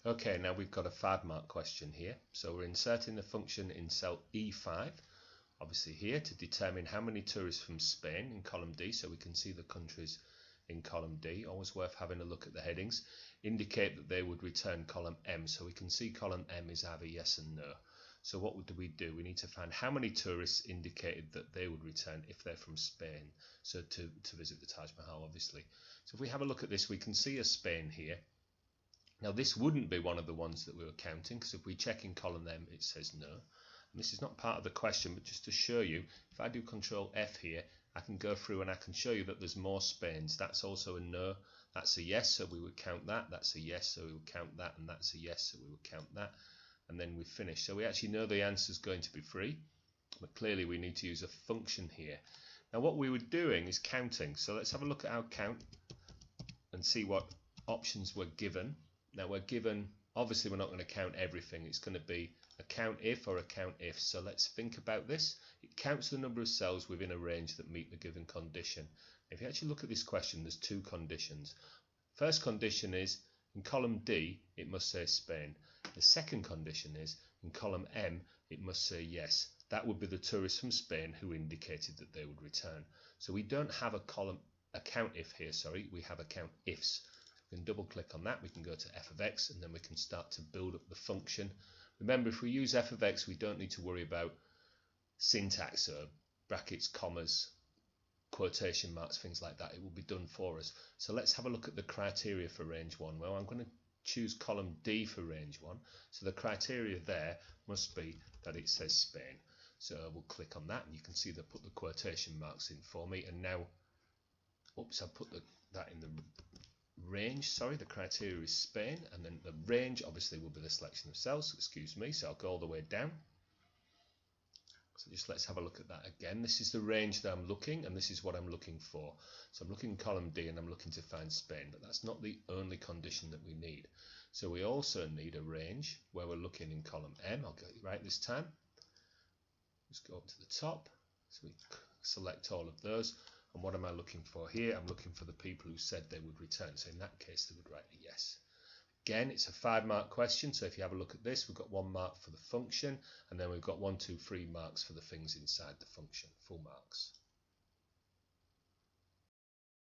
Okay, now we've got a 5-mark question here. So we're inserting the function in cell E5, obviously here, to determine how many tourists from Spain in column D, so we can see the countries in column D, always worth having a look at the headings, indicate that they would return column M. So we can see column M is either yes and no. So what do? We need to find how many tourists indicated that they would return if they're from Spain, so to visit the Taj Mahal, obviously. So if we have a look at this, we can see a Spain here. Now this wouldn't be one of the ones that we were counting, because if we check in column M it says no. And this is not part of the question, but just to show you, if I do Control F here, I can go through and I can show you that there's more Spains. That's also a no, that's a yes, so we would count that, that's a yes, so we would count that, and that's a yes, so we would count that, and then we finish. So we actually know the answer is going to be 3, but clearly we need to use a function here. Now what we were doing is counting, so let's have a look at our count and see what options we're given. Now we're given, obviously we're not going to count everything, it's going to be a count if or a count if. So let's think about this. It counts the number of cells within a range that meet the given condition. If you actually look at this question, there's 2 conditions. First condition is in column D it must say Spain. The second condition is in column M it must say yes. That would be the tourists from Spain who indicated that they would return. So we don't have a count if here, sorry, we have a count ifs. We can double click on that, we can go to f of x, and then we can start to build up the function. Remember, if we use f of x, we don't need to worry about syntax, so brackets, commas, quotation marks, things like that. It will be done for us. So let's have a look at the criteria for range 1. Well, I'm going to choose column D for range 1. So the criteria there must be that it says Spain. So we'll click on that, and you can see they put the quotation marks in for me. And now, oops, I put that in the range, sorry, the criteria is Spain, and then the range obviously will be the selection of cells, excuse me, so I'll go all the way down. So just let's have a look at that again. This is the range that I'm looking, and this is what I'm looking for. So I'm looking in column D and I'm looking to find Spain, but that's not the only condition that we need. So we also need a range where we're looking in column M. I'll get it right this time. Just go up to the top, so we select all of those. And what am I looking for here? I'm looking for the people who said they would return. So in that case, they would write a yes. Again, it's a 5-mark question. So if you have a look at this, we've got 1 mark for the function, and then we've got 1, 2, 3 marks for the things inside the function, full marks.